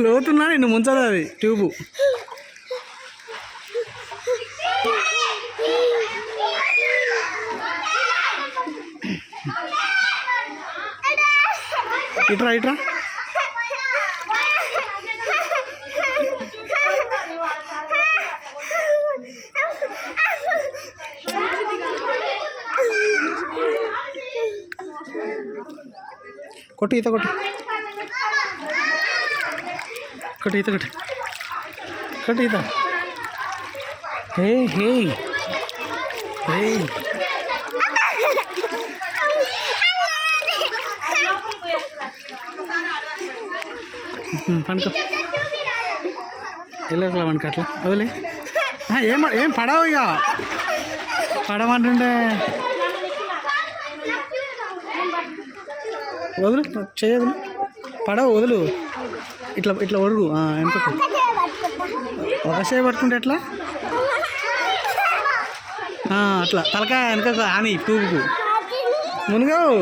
లోతున్నా నిన్ను ముంచదు అది ట్యూబు. ఇట్రా ఇట్రా. కొట్టు ఈత కొట్టు కొట్టు ఈత కొట్టు కొట్టు ఈత. హే హే హే పనుకో. వెళ్ళట్లా పనుకో అట్లా వదిలే. ఏం పడవు ఇక. పడమంటుంటే వదులు, చేయదు. పడవు వదులు. ఇట్లా ఇట్లా ఒడుగు ఎంత ఒక చేయ పట్టుకుంటే ఎట్లా అట్లా తలకాయ వెనక అని ట్యూబ్కు మునుగావు.